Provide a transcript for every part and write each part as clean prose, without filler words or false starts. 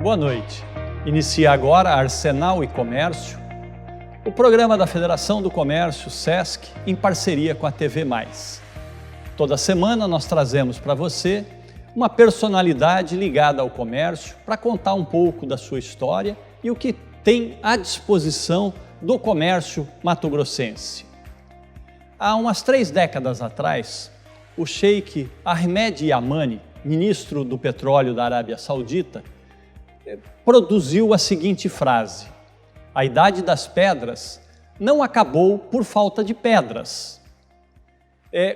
Boa noite. Inicia agora Arsenal e Comércio, o programa da Federação do Comércio, SESC, em parceria com a TV+. Toda semana nós trazemos para você uma personalidade ligada ao comércio para contar um pouco da sua história e o que tem à disposição do comércio mato-grossense. Há umas 3 décadas atrás, o Sheikh Ahmed Yamani, ministro do petróleo da Arábia Saudita, produziu a seguinte frase: a idade das pedras não acabou por falta de pedras.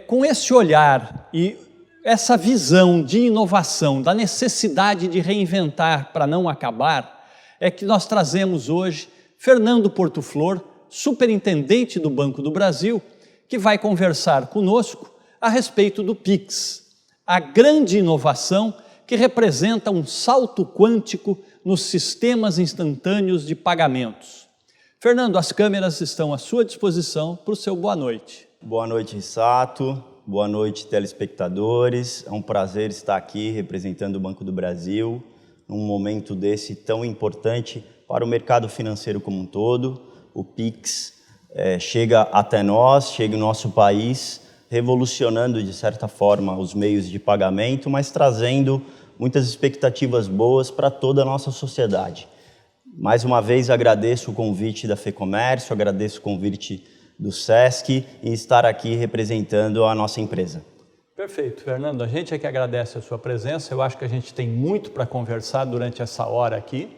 Com esse olhar e essa visão de inovação, da necessidade de reinventar para não acabar, é que nós trazemos hoje Fernando Portoflor, superintendente do Banco do Brasil, que vai conversar conosco a respeito do Pix, a grande inovação que representa um salto quântico nos sistemas instantâneos de pagamentos. Fernando, as câmeras estão à sua disposição para o seu boa noite. Boa noite, Rissato. Boa noite, telespectadores. É um prazer estar aqui representando o Banco do Brasil num momento desse tão importante para o mercado financeiro como um todo. O Pix chega até nós, chega no nosso país, revolucionando de certa forma os meios de pagamento, mas trazendo muitas expectativas boas para toda a nossa sociedade. Mais uma vez agradeço o convite da FEComércio, agradeço o convite do SESC em estar aqui representando a nossa empresa. Perfeito, Fernando. A gente é que agradece a sua presença. Eu acho que a gente tem muito para conversar durante essa hora aqui,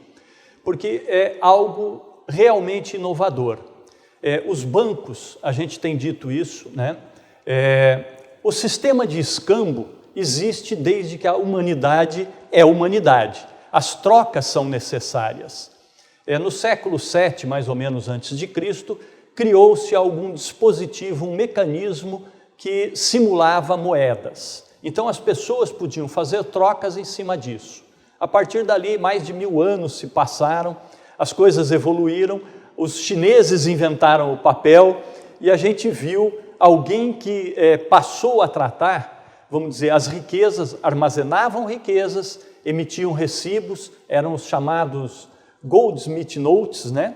porque é algo realmente inovador. Os bancos, a gente tem dito isso, né? O sistema de escambo existe desde que a humanidade é humanidade. As trocas são necessárias. No século VII, mais ou menos antes de Cristo, criou-se algum dispositivo, um mecanismo que simulava moedas. Então as pessoas podiam fazer trocas em cima disso. A partir dali, mais de 1000 anos se passaram, as coisas evoluíram, os chineses inventaram o papel e a gente viu alguém que passou a tratar, vamos dizer, as riquezas, armazenavam riquezas, emitiam recibos, eram os chamados Goldsmith Notes, né?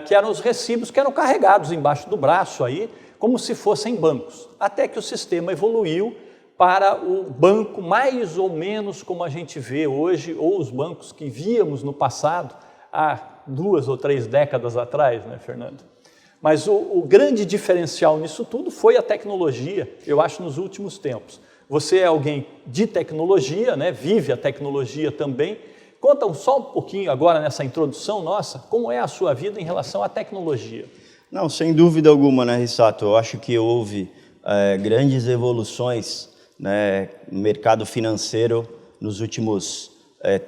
Que eram os recibos que eram carregados embaixo do braço aí, como se fossem bancos, até que o sistema evoluiu para o banco mais ou menos como a gente vê hoje, ou os bancos que víamos no passado, há 2 ou 3 décadas atrás, né, Fernando? Mas o grande diferencial nisso tudo foi a tecnologia, eu acho, nos últimos tempos. Você é alguém de tecnologia, né? Vive a tecnologia também. Conta só um pouquinho agora nessa introdução nossa, como é a sua vida em relação à tecnologia. Não, sem dúvida alguma, né, Rissato? Eu acho que houve grandes evoluções, né, no mercado financeiro nos últimos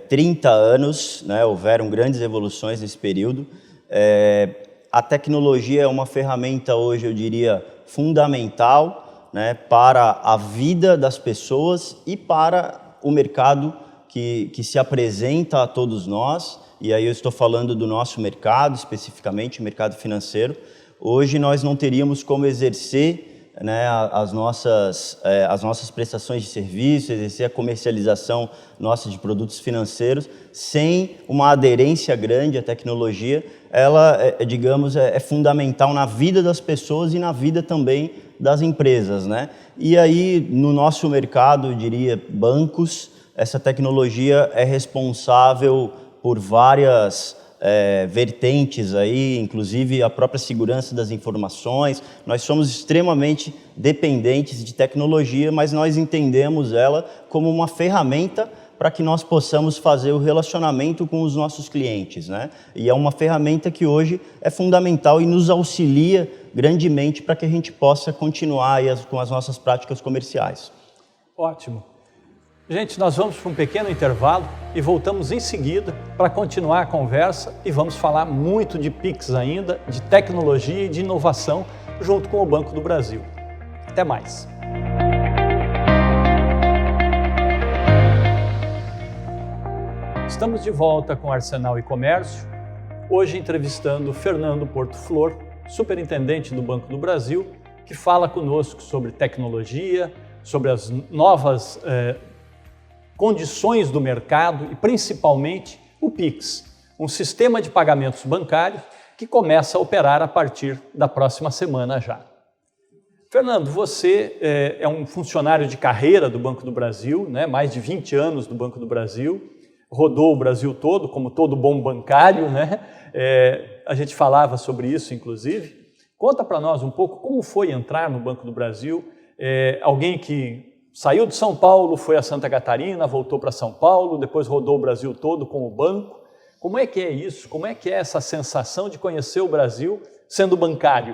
30 anos, né? Houveram grandes evoluções nesse período. A tecnologia é uma ferramenta hoje, eu diria, fundamental, né, para a vida das pessoas e para o mercado que se apresenta a todos nós. E aí eu estou falando do nosso mercado, especificamente o mercado financeiro. Hoje nós não teríamos como exercer, né, as nossas prestações de serviço, exercer a comercialização nossa de produtos financeiros sem uma aderência grande à tecnologia. Ela, digamos, é fundamental na vida das pessoas e na vida também das empresas, né? E aí, no nosso mercado, eu diria, bancos, essa tecnologia é responsável por várias vertentes aí, inclusive a própria segurança das informações. Nós somos extremamente dependentes de tecnologia, mas nós entendemos ela como uma ferramenta para que nós possamos fazer o relacionamento com os nossos clientes, né? E é uma ferramenta que hoje é fundamental e nos auxilia grandemente para que a gente possa continuar aí com as nossas práticas comerciais. Ótimo. Gente, nós vamos para um pequeno intervalo e voltamos em seguida para continuar a conversa e vamos falar muito de Pix ainda, de tecnologia e de inovação junto com o Banco do Brasil. Até mais. Estamos de volta com Arsenal e Comércio, hoje entrevistando Fernando Portoflor, superintendente do Banco do Brasil, que fala conosco sobre tecnologia, sobre as novas condições do mercado e principalmente o Pix, um sistema de pagamentos bancários que começa a operar a partir da próxima semana já. Fernando, você é um funcionário de carreira do Banco do Brasil, né? Mais de 20 anos do Banco do Brasil, rodou o Brasil todo, como todo bom bancário, né? A gente falava sobre isso, inclusive. Conta para nós um pouco como foi entrar no Banco do Brasil, alguém que saiu de São Paulo, foi a Santa Catarina, voltou para São Paulo, depois rodou o Brasil todo com o banco. Como é que é isso? Como é que é essa sensação de conhecer o Brasil sendo bancário?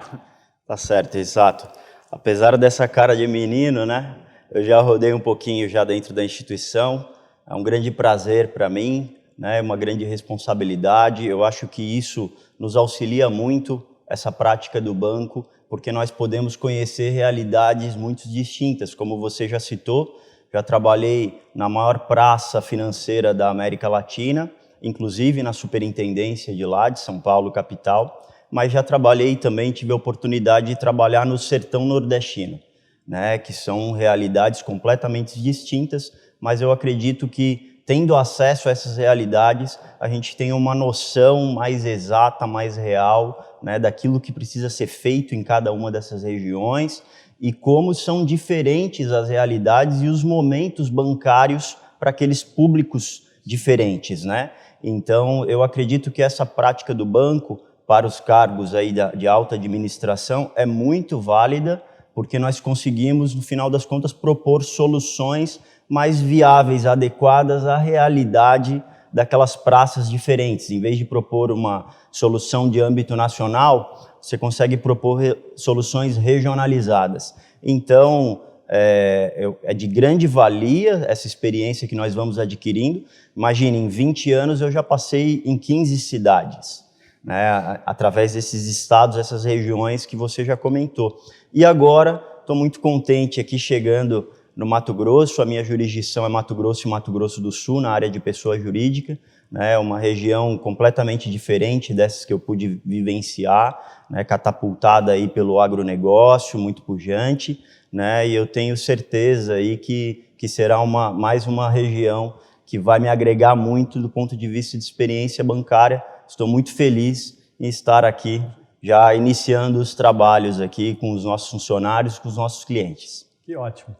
Tá certo, exato. Apesar dessa cara de menino, né? Eu já rodei um pouquinho já dentro da instituição. É um grande prazer para mim, né? Uma grande responsabilidade. Eu acho que isso nos auxilia muito, essa prática do banco, porque nós podemos conhecer realidades muito distintas. Como você já citou, já trabalhei na maior praça financeira da América Latina, inclusive na superintendência de lá, de São Paulo, capital, mas já trabalhei também, tive a oportunidade de trabalhar no sertão nordestino, né, que são realidades completamente distintas, mas eu acredito que, tendo acesso a essas realidades, a gente tem uma noção mais exata, mais real, né, daquilo que precisa ser feito em cada uma dessas regiões e como são diferentes as realidades e os momentos bancários para aqueles públicos diferentes, né? Então, eu acredito que essa prática do banco para os cargos aí de alta administração é muito válida, porque nós conseguimos, no final das contas, propor soluções mais viáveis, adequadas à realidade daquelas praças diferentes. Em vez de propor uma solução de âmbito nacional, você consegue propor soluções regionalizadas. Então, é de grande valia essa experiência que nós vamos adquirindo. Imagine, em 20 anos eu já passei em 15 cidades, né, através desses estados, essas regiões que você já comentou. E agora, estou muito contente aqui chegando no Mato Grosso. A minha jurisdição é Mato Grosso e Mato Grosso do Sul, na área de pessoa jurídica, né, uma região completamente diferente dessas que eu pude vivenciar, né, catapultada aí pelo agronegócio, muito pujante, né, e eu tenho certeza aí que será mais uma região que vai me agregar muito do ponto de vista de experiência bancária. Estou muito feliz em estar aqui, já iniciando os trabalhos aqui com os nossos funcionários, com os nossos clientes. Que ótimo.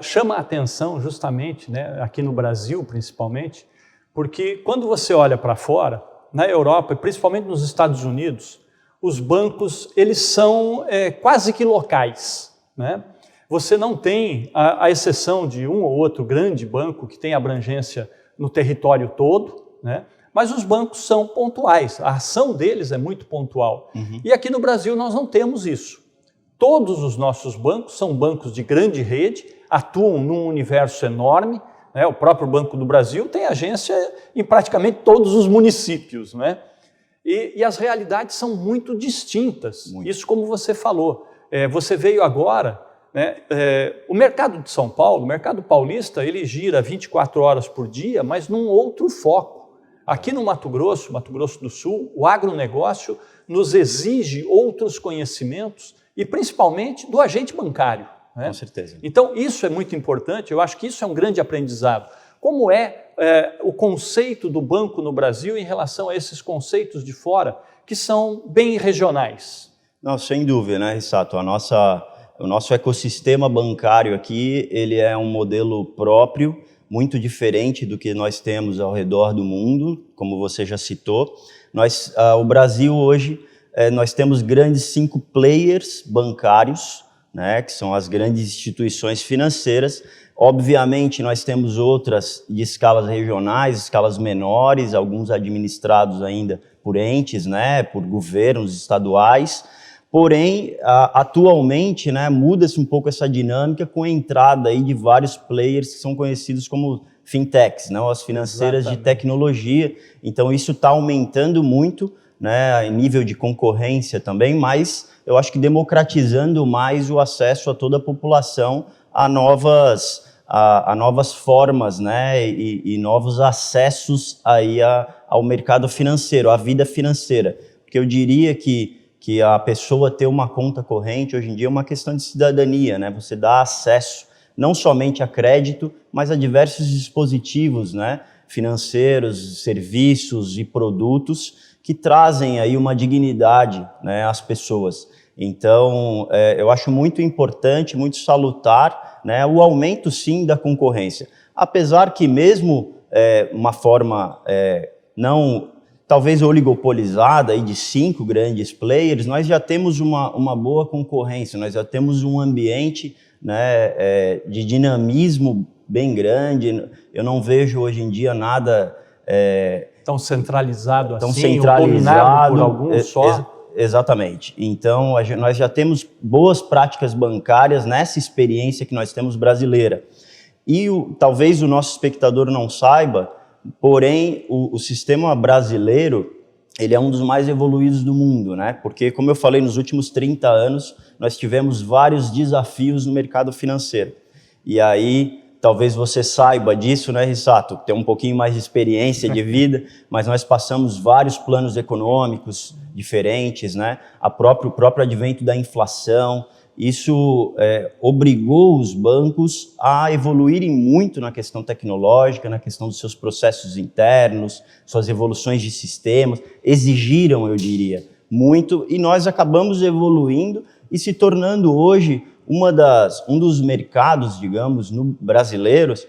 Chama a atenção justamente, né, aqui no Brasil principalmente, porque quando você olha para fora, na Europa e principalmente nos Estados Unidos, os bancos eles são quase que locais, né? Você não tem, a exceção de um ou outro grande banco que tem abrangência no território todo, né? Mas os bancos são pontuais, a ação deles é muito pontual. Uhum. E aqui no Brasil nós não temos isso. Todos os nossos bancos são bancos de grande rede, atuam num universo enorme, né? O próprio Banco do Brasil tem agência em praticamente todos os municípios, né? E as realidades são muito distintas, muito. Isso como você falou. Você veio agora, né? O mercado de São Paulo, o mercado paulista, ele gira 24 horas por dia, mas num outro foco. Aqui no Mato Grosso do Sul, o agronegócio nos exige outros conhecimentos e principalmente do agente bancário, né? Com certeza. Então isso é muito importante, eu acho que isso é um grande aprendizado. Como o conceito do banco no Brasil em relação a esses conceitos de fora, que são bem regionais? Não, sem dúvida, né, Rissato? O nosso ecossistema bancário aqui, ele é um modelo próprio, muito diferente do que nós temos ao redor do mundo, como você já citou. O Brasil hoje, nós temos grandes 5 players bancários, né, que são as grandes instituições financeiras. Obviamente, nós temos outras de escalas regionais, escalas menores, alguns administrados ainda por entes, né, por governos estaduais. Porém, atualmente, né, muda-se um pouco essa dinâmica com a entrada aí de vários players que são conhecidos como fintechs, né, as financeiras Exatamente. De tecnologia. Então, isso está aumentando muito, né, em nível de concorrência também, mas eu acho que democratizando mais o acesso a toda a população a novas formas, né, e novos acessos aí ao mercado financeiro, à vida financeira. Porque eu diria que a pessoa ter uma conta corrente hoje em dia é uma questão de cidadania, né? Você dá acesso não somente a crédito, mas a diversos dispositivos, né? financeiros, serviços e produtos que trazem aí uma dignidade, né, às pessoas. Então, eu acho muito importante, muito salutar, né, o aumento, sim, da concorrência. Apesar que mesmo uma forma não, talvez oligopolizada aí de 5 grandes players, nós já temos uma boa concorrência, nós já temos um ambiente, né, de dinamismo bem grande. Eu não vejo hoje em dia nada tão centralizado tão assim, centralizado, ou dominado por algum só. Exatamente. Então, nós já temos boas práticas bancárias nessa experiência que nós temos brasileira. E talvez o nosso espectador não saiba, porém, o sistema brasileiro, ele é um dos mais evoluídos do mundo, né? Porque, como eu falei, nos últimos 30 anos, nós tivemos vários desafios no mercado financeiro. E aí, talvez você saiba disso, né, Rissato? Tem um pouquinho mais de experiência de vida, mas nós passamos vários planos econômicos diferentes, né? O próprio advento da inflação, isso obrigou os bancos a evoluírem muito na questão tecnológica, na questão dos seus processos internos, suas evoluções de sistemas, exigiram, eu diria, muito, e nós acabamos evoluindo e se tornando hoje um dos mercados, digamos, brasileiros,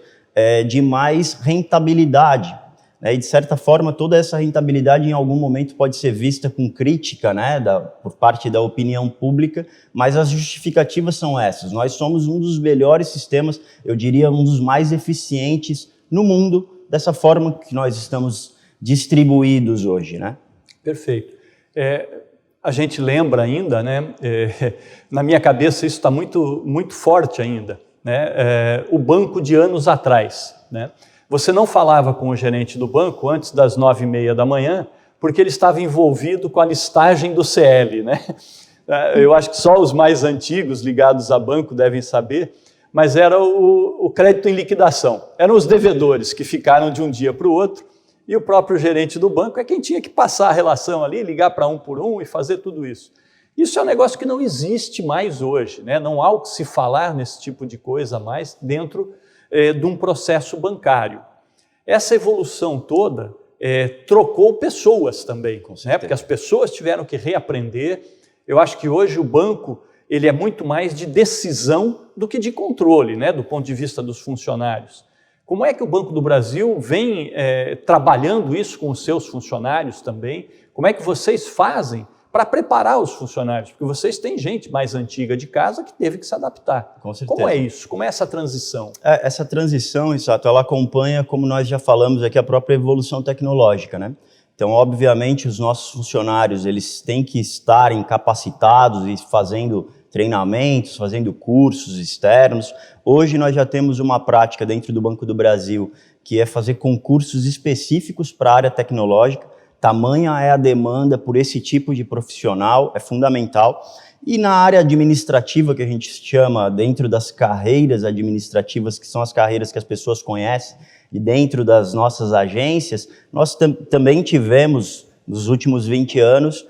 de mais rentabilidade. Né? E, de certa forma, toda essa rentabilidade, em algum momento, pode ser vista com crítica, né, por parte da opinião pública, mas as justificativas são essas. Nós somos um dos melhores sistemas, eu diria, um dos mais eficientes no mundo, dessa forma que nós estamos distribuídos hoje, né? Perfeito. A gente lembra ainda, né, na minha cabeça isso está muito, muito forte ainda, né, o banco de anos atrás, né? Você não falava com o gerente do banco antes das 9h30 da manhã, porque ele estava envolvido com a listagem do CL, né? Eu acho que só os mais antigos ligados a banco devem saber, mas era o crédito em liquidação. Eram os devedores que ficaram de um dia para o outro, e o próprio gerente do banco é quem tinha que passar a relação ali, ligar para um por um e fazer tudo isso. Isso é um negócio que não existe mais hoje, né? Não há o que se falar nesse tipo de coisa mais dentro de um processo bancário. Essa evolução toda trocou pessoas também, né? Porque as pessoas tiveram que reaprender. Eu acho que hoje o banco ele é muito mais de decisão do que de controle, né? Do ponto de vista dos funcionários. Como é que o Banco do Brasil vem trabalhando isso com os seus funcionários também? Como é que vocês fazem para preparar os funcionários? Porque vocês têm gente mais antiga de casa que teve que se adaptar. Com certeza. Como é isso? Como é essa transição? Essa transição, Rissato, ela acompanha, como nós já falamos aqui, a própria evolução tecnológica, né? Então, obviamente, os nossos funcionários eles têm que estarem capacitados e fazendo treinamentos, fazendo cursos externos. Hoje nós já temos uma prática dentro do Banco do Brasil que é fazer concursos específicos para a área tecnológica. Tamanha é a demanda por esse tipo de profissional, é fundamental. E na área administrativa, que a gente chama dentro das carreiras administrativas, que são as carreiras que as pessoas conhecem, e dentro das nossas agências, nós também tivemos, nos últimos 20 anos,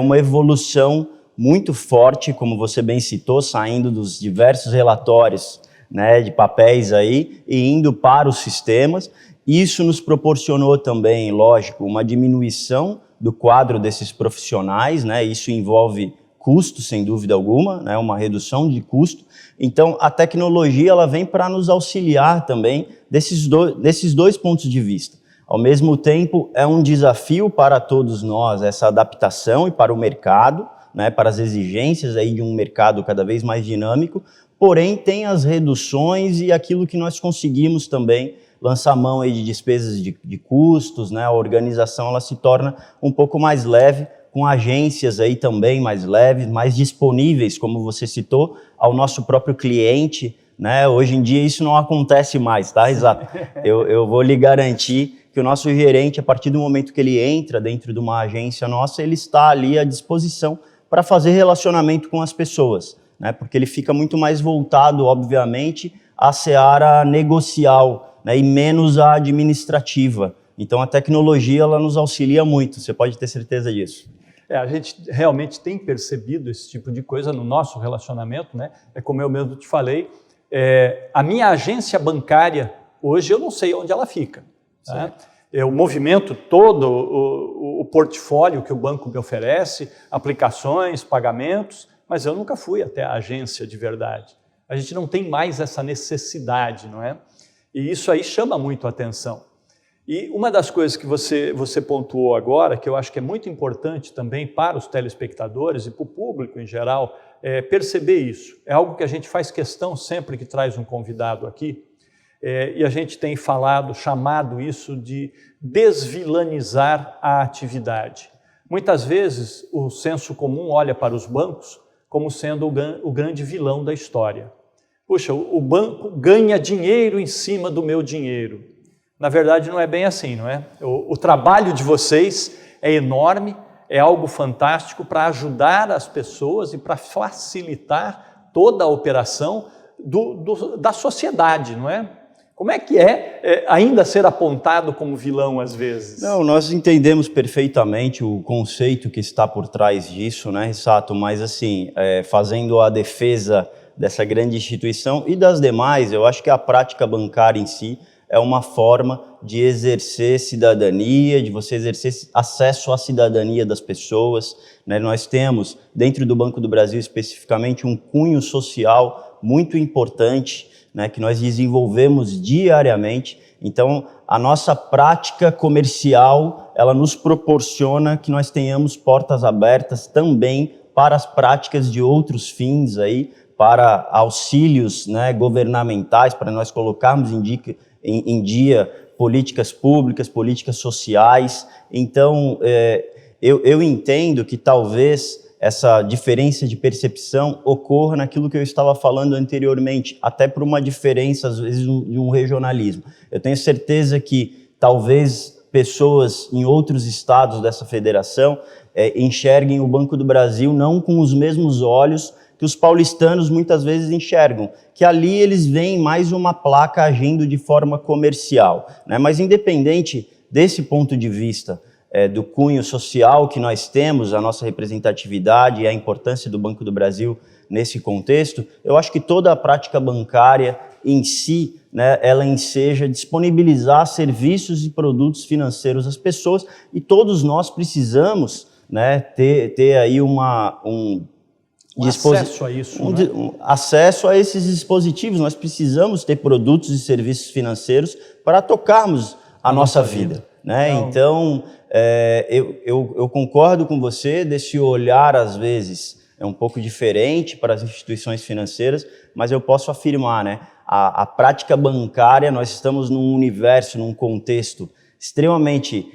uma evolução muito forte, como você bem citou, saindo dos diversos relatórios, né, de papéis aí e indo para os sistemas. Isso nos proporcionou também, lógico, uma diminuição do quadro desses profissionais, né? Isso envolve custo, sem dúvida alguma, né? Uma redução de custo. Então, a tecnologia ela vem para nos auxiliar também desses dois pontos de vista. Ao mesmo tempo, é um desafio para todos nós essa adaptação e para o mercado, né? Para as exigências aí de um mercado cada vez mais dinâmico, porém tem as reduções e aquilo que nós conseguimos também lançar mão aí de despesas de custos, né? A organização ela se torna um pouco mais leve, com agências aí também mais leves, mais disponíveis, como você citou, ao nosso próprio cliente, né? Hoje em dia isso não acontece mais, tá, Exato? Eu vou lhe garantir que o nosso gerente, a partir do momento que ele entra dentro de uma agência nossa, ele está ali à disposição para fazer relacionamento com as pessoas, né? Porque ele fica muito mais voltado, obviamente, à seara negocial, né, e menos a administrativa. Então, a tecnologia ela nos auxilia muito, você pode ter certeza disso. A gente realmente tem percebido esse tipo de coisa no nosso relacionamento, né? É como eu mesmo te falei, a minha agência bancária, hoje eu não sei onde ela fica, Tá? Eu movimento todo o portfólio que o banco me oferece, aplicações, pagamentos, mas eu nunca fui até a agência de verdade. A gente não tem mais essa necessidade, não é? E isso aí chama muito a atenção. E uma das coisas que você pontuou agora, que eu acho que é muito importante também para os telespectadores e para o público em geral, é perceber isso. É algo que a gente faz questão sempre que traz um convidado aqui, e a gente tem chamado isso de desvilanizar a atividade. Muitas vezes o senso comum olha para os bancos como sendo o grande vilão da história. Puxa, o banco ganha dinheiro em cima do meu dinheiro. Na verdade não é bem assim, não é? O trabalho de vocês é enorme, é algo fantástico para ajudar as pessoas e para facilitar toda a operação da sociedade, não é? Como é que ainda ser apontado como vilão às vezes? Não, nós entendemos perfeitamente o conceito que está por trás disso, né, Rissato? Mas assim, fazendo a defesa dessa grande instituição e das demais, eu acho que a prática bancária em si é uma forma de exercer cidadania, de você exercer acesso à cidadania das pessoas, né? Nós temos, dentro do Banco do Brasil especificamente, um cunho social muito importante, né, que nós desenvolvemos diariamente. Então, a nossa prática comercial, ela nos proporciona que nós tenhamos portas abertas também para as práticas de outros fins aí, para auxílios, né, governamentais, para nós colocarmos em dia políticas públicas, políticas sociais. Então, eu entendo que talvez essa diferença de percepção ocorra naquilo que eu estava falando anteriormente, até por uma diferença, às vezes, de um regionalismo. Eu tenho certeza que talvez pessoas em outros estados dessa federação enxerguem o Banco do Brasil não com os mesmos olhos que os paulistanos muitas vezes enxergam, que ali eles veem mais uma placa agindo de forma comercial, né? Mas independente desse ponto de vista, do cunho social que nós temos, a nossa representatividade e a importância do Banco do Brasil nesse contexto, eu acho que toda a prática bancária em si, né, ela enseja disponibilizar serviços e produtos financeiros às pessoas, e todos nós precisamos, né, ter aí acesso a isso, acesso a esses dispositivos. Nós precisamos ter produtos e serviços financeiros para tocarmos a nossa vida. Né? Então, eu concordo com você desse olhar, às vezes, é um pouco diferente para as instituições financeiras, mas eu posso afirmar, né? A prática bancária, nós estamos num universo, num contexto extremamente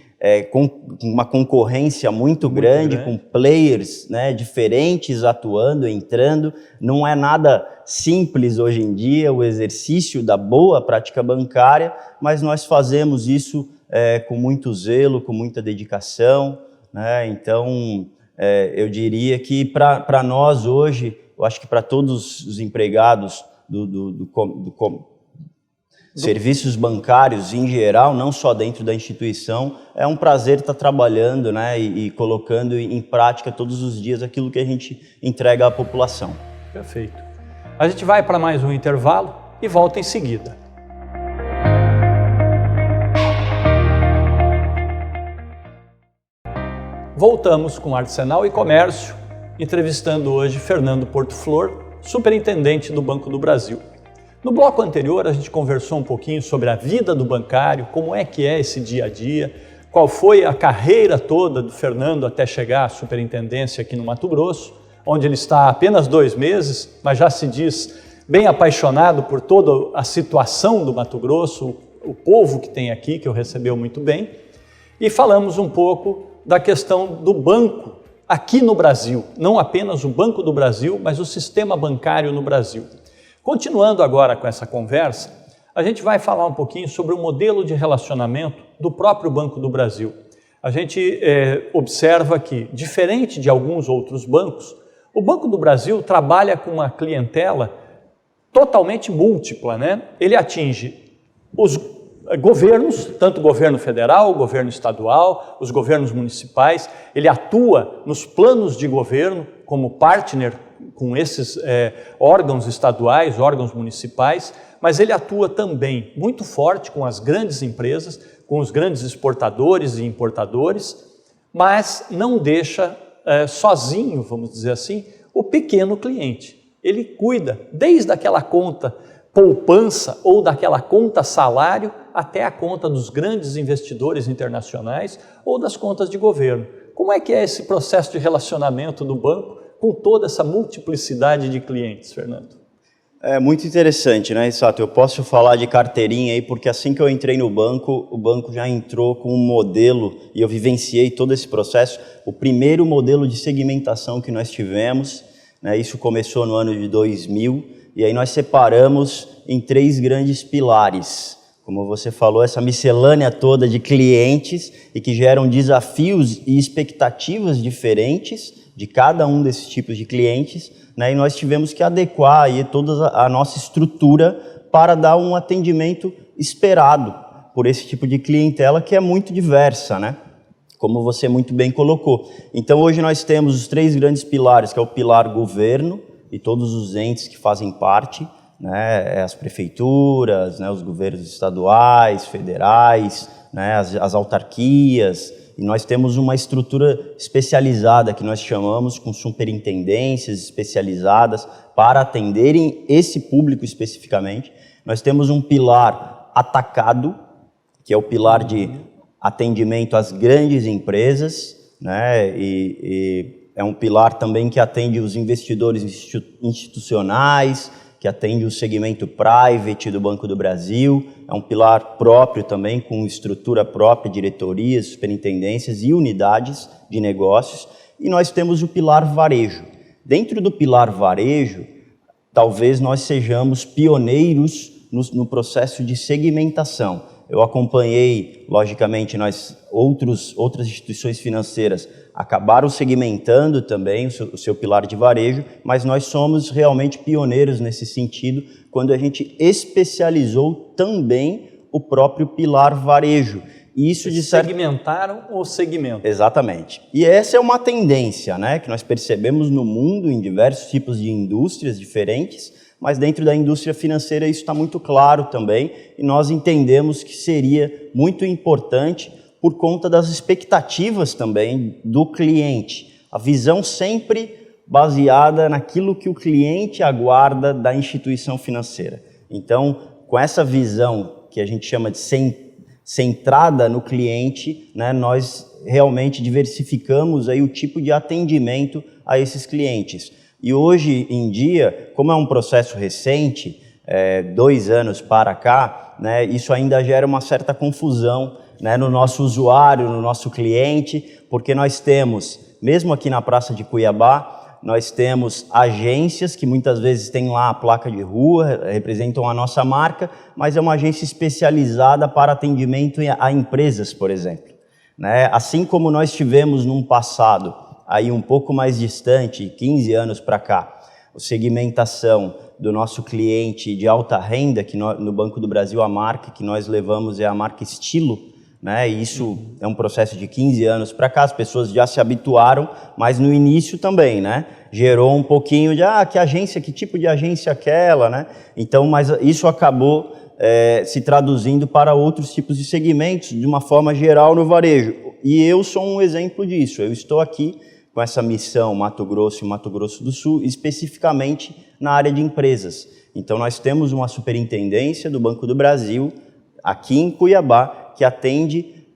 com uma concorrência muito grande, com players, né, diferentes atuando, entrando. Não é nada simples hoje em dia o exercício da boa prática bancária, mas nós fazemos isso com muito zelo, com muita dedicação, né? Então, eu diria que para nós hoje, eu acho que para todos os empregados serviços bancários em geral, não só dentro da instituição, é um prazer estar trabalhando, né, e colocando em prática todos os dias aquilo que a gente entrega à população. Perfeito. A gente vai para mais um intervalo e volta em seguida. Voltamos com Arsenal e Comércio, entrevistando hoje Fernando Portoflor, superintendente do Banco do Brasil. No bloco anterior, a gente conversou um pouquinho sobre a vida do bancário, como é que é esse dia a dia, qual foi a carreira toda do Fernando até chegar à superintendência aqui no Mato Grosso, onde ele está há apenas 2 meses, mas já se diz bem apaixonado por toda a situação do Mato Grosso, o povo que tem aqui, que o recebeu muito bem, e falamos um pouco da questão do banco aqui no Brasil, não apenas o Banco do Brasil, mas o sistema bancário no Brasil. Continuando agora com essa conversa, a gente vai falar um pouquinho sobre o modelo de relacionamento do próprio Banco do Brasil. A gente observa que, diferente de alguns outros bancos, o Banco do Brasil trabalha com uma clientela totalmente múltipla, né? Ele atinge os governos, tanto o governo federal, o governo estadual, os governos municipais. Ele atua nos planos de governo como partner com esses órgãos estaduais, órgãos municipais, mas ele atua também muito forte com as grandes empresas, com os grandes exportadores e importadores, mas não deixa sozinho, vamos dizer assim, o pequeno cliente. Ele cuida desde aquela conta poupança ou daquela conta salário até a conta dos grandes investidores internacionais ou das contas de governo. Como é que é esse processo de relacionamento do banco com toda essa multiplicidade de clientes, Fernando? É muito interessante, né, Rissato? Eu posso falar de carteirinha aí, porque assim que eu entrei no banco, o banco já entrou com um modelo, e eu vivenciei todo esse processo, o primeiro modelo de segmentação que nós tivemos, né, isso começou no ano de 2000, e aí nós separamos em 3 grandes pilares. Como você falou, essa miscelânea toda de clientes e que geram desafios e expectativas diferentes de cada um desses tipos de clientes, né? E nós tivemos que adequar aí toda a nossa estrutura para dar um atendimento esperado por esse tipo de clientela que é muito diversa, né? Como você muito bem colocou. Então hoje nós temos os 3 grandes pilares, que é o pilar governo e todos os entes que fazem parte, né? As prefeituras, né? Os governos estaduais, federais, né? As autarquias. E nós temos uma estrutura especializada que nós chamamos com superintendências especializadas para atenderem esse público especificamente. Nós temos um pilar atacado, que é o pilar de atendimento às grandes empresas, né? E é um pilar também que atende os investidores institucionais, que atende o segmento private do Banco do Brasil. É um pilar próprio também, com estrutura própria, diretorias, superintendências e unidades de negócios. E nós temos o pilar varejo. Dentro do pilar varejo, talvez nós sejamos pioneiros no processo de segmentação. Eu acompanhei, logicamente, outras instituições financeiras acabaram segmentando também o seu pilar de varejo, mas nós somos realmente pioneiros nesse sentido, quando a gente especializou também o próprio pilar varejo. E isso segmentaram o segmento. Exatamente. E essa é uma tendência, né, que nós percebemos no mundo, em diversos tipos de indústrias diferentes, mas dentro da indústria financeira isso está muito claro também, e nós entendemos que seria muito importante por conta das expectativas também do cliente. A visão sempre baseada naquilo que o cliente aguarda da instituição financeira. Então, com essa visão que a gente chama de centrada no cliente, né, nós realmente diversificamos aí o tipo de atendimento a esses clientes. E hoje em dia, como é um processo recente, 2 anos para cá, né, isso ainda gera uma certa confusão, né, no nosso usuário, no nosso cliente, porque nós temos, mesmo aqui na Praça de Cuiabá, nós temos agências que muitas vezes têm lá a placa de rua, representam a nossa marca, mas é uma agência especializada para atendimento a empresas, por exemplo, né? Assim como nós tivemos num passado, aí um pouco mais distante, 15 anos para cá, a segmentação do nosso cliente de alta renda, que no Banco do Brasil a marca que nós levamos é a marca Estilo, né? E isso é um processo de 15 anos para cá, as pessoas já se habituaram, mas no início também, né? Gerou um pouquinho de, que agência, que tipo de agência aquela, né? Então, mas isso acabou se traduzindo para outros tipos de segmentos, de uma forma geral no varejo. E eu sou um exemplo disso, eu estou aqui com essa missão Mato Grosso e Mato Grosso do Sul, especificamente na área de empresas. Então, nós temos uma superintendência do Banco do Brasil, aqui em Cuiabá, que atende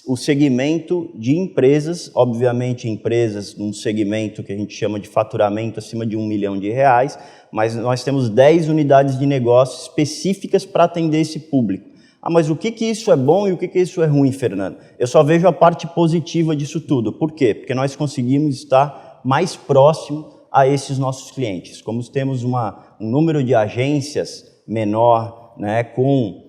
o segmento de empresas, obviamente empresas num segmento que a gente chama de faturamento acima de R$1 milhão, mas nós temos 10 unidades de negócio específicas para atender esse público. Mas o que isso é bom e o que isso é ruim, Fernando? Eu só vejo a parte positiva disso tudo. Por quê? Porque nós conseguimos estar mais próximo a esses nossos clientes. Como temos um número de agências menor, né, com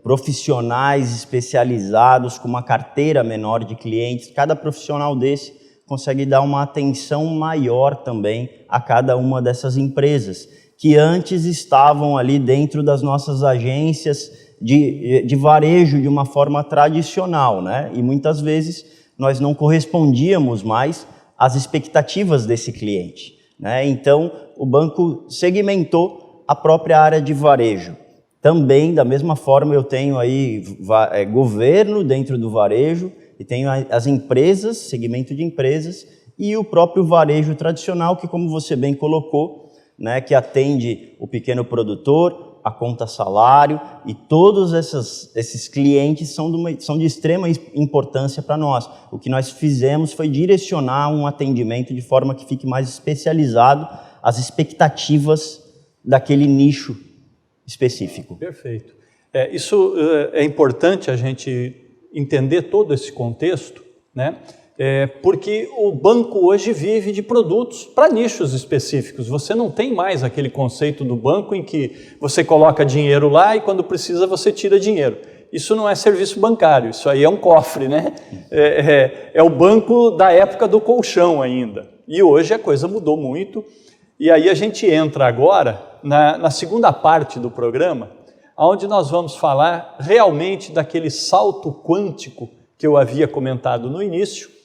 profissionais especializados, com uma carteira menor de clientes, cada profissional desse consegue dar uma atenção maior também a cada uma dessas empresas, que antes estavam ali dentro das nossas agências de varejo de uma forma tradicional, né? E muitas vezes nós não correspondíamos mais às expectativas desse cliente, né? Então, o banco segmentou a própria área de varejo. Também, da mesma forma, eu tenho aí governo dentro do varejo e tenho as empresas, segmento de empresas, e o próprio varejo tradicional, que, como você bem colocou, né, que atende o pequeno produtor, a conta salário, e todos esses clientes são de extrema importância para nós. O que nós fizemos foi direcionar um atendimento de forma que fique mais especializado às expectativas daquele nicho específico. Perfeito. Isso é importante a gente entender todo esse contexto, né? Porque o banco hoje vive de produtos para nichos específicos. Você não tem mais aquele conceito do banco em que você coloca dinheiro lá e quando precisa você tira dinheiro. Isso não é serviço bancário, isso aí é um cofre, né? É o banco da época do colchão ainda. E hoje a coisa mudou muito. E aí a gente entra agora na segunda parte do programa, onde nós vamos falar realmente daquele salto quântico que eu havia comentado no início,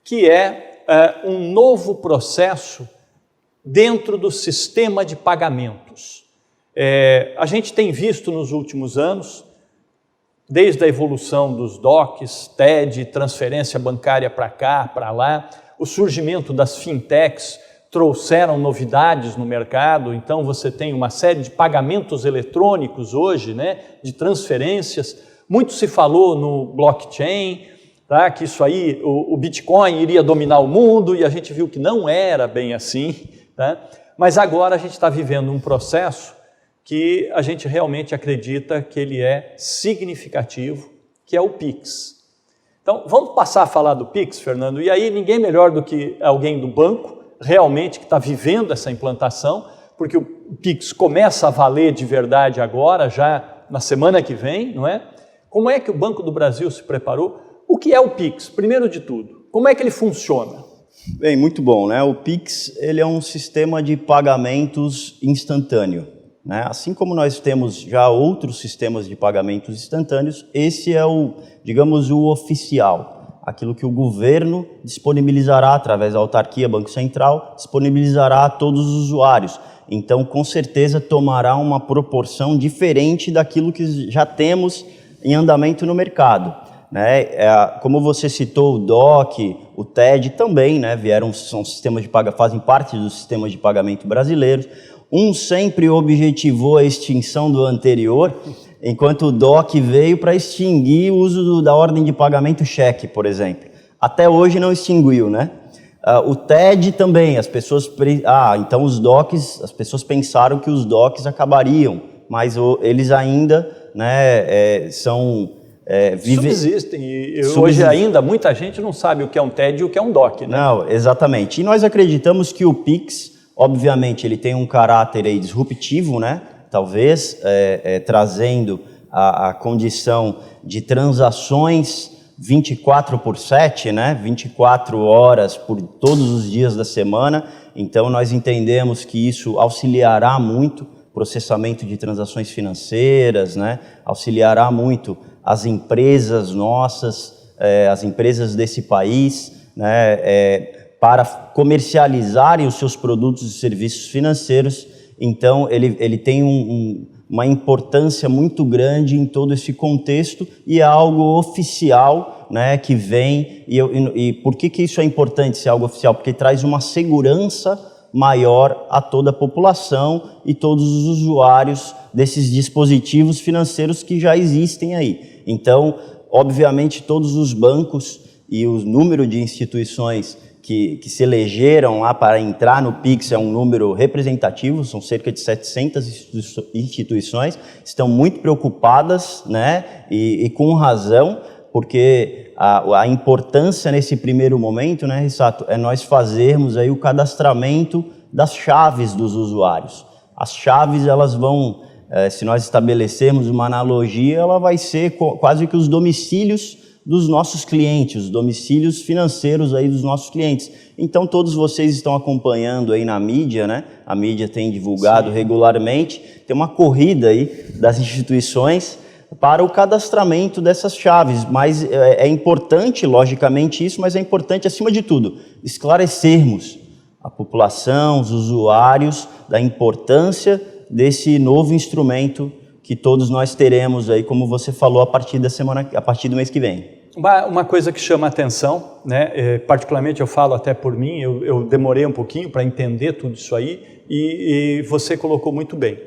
que é um novo processo dentro do sistema de pagamentos. A gente tem visto nos últimos anos, desde a evolução dos DOCs, TED, transferência bancária para cá, para lá, o surgimento das fintechs trouxeram novidades no mercado, então você tem uma série de pagamentos eletrônicos hoje, né, de transferências. Muito se falou no blockchain, tá, que isso aí, o Bitcoin iria dominar o mundo, e a gente viu que não era bem assim, tá? Mas agora a gente está vivendo um processo que a gente realmente acredita que ele é significativo, que é o Pix. Então, vamos passar a falar do Pix, Fernando, e aí ninguém melhor do que alguém do banco, realmente que está vivendo essa implantação, porque o Pix começa a valer de verdade agora, já na semana que vem, não é? Como é que o Banco do Brasil se preparou? O que é o Pix, primeiro de tudo? Como é que ele funciona? Bem, muito bom, né? O Pix, ele é um sistema de pagamentos instantâneo, né? Assim como nós temos já outros sistemas de pagamentos instantâneos, esse é digamos, o oficial, aquilo que o governo disponibilizará através da autarquia, Banco Central, disponibilizará a todos os usuários. Então, com certeza, tomará uma proporção diferente daquilo que já temos em andamento no mercado, né? Como você citou, o DOC, o TED também, né? São sistemas de fazem parte dos sistemas de pagamento brasileiros. Um sempre objetivou a extinção do anterior, enquanto o DOC veio para extinguir o uso da ordem de pagamento cheque, por exemplo. Até hoje não extinguiu, né? O TED também, então os DOCs, as pessoas pensaram que os DOCs acabariam, mas eles ainda, né, subsistem, e hoje ainda muita gente não sabe o que é um TED e o que é um DOC, né? Não, exatamente. E nós acreditamos que o Pix, obviamente, ele tem um caráter aí disruptivo, né? Talvez trazendo a condição de transações 24/7, né? 24 horas por todos os dias da semana. Então, nós entendemos que isso auxiliará muito o processamento de transações financeiras, né? Auxiliará muito as empresas nossas, as empresas desse país, né? Para comercializarem os seus produtos e serviços financeiros. Então, ele tem uma importância muito grande em todo esse contexto e é algo oficial, né, que vem. E por que isso é importante ser algo oficial? Porque traz uma segurança maior a toda a população e todos os usuários desses dispositivos financeiros que já existem aí. Então, obviamente, todos os bancos e o número de instituições que se elegeram lá para entrar no Pix é um número representativo, são cerca de 700 instituições, estão muito preocupadas, né, e com razão, porque a importância nesse primeiro momento, né, Rissato, é nós fazermos aí o cadastramento das chaves dos usuários. As chaves, elas vão, se nós estabelecermos uma analogia, ela vai ser quase que os domicílios dos nossos clientes, os domicílios financeiros aí dos nossos clientes. Então, todos vocês estão acompanhando aí na mídia, né? A mídia tem divulgado regularmente, tem uma corrida aí das instituições para o cadastramento dessas chaves, mas é importante, logicamente, isso, mas é importante, acima de tudo, esclarecermos a população, os usuários, da importância desse novo instrumento que todos nós teremos aí, como você falou, a partir do mês que vem. Uma coisa que chama a atenção, né, particularmente eu falo até por mim, eu demorei um pouquinho para entender tudo isso aí e você colocou muito bem.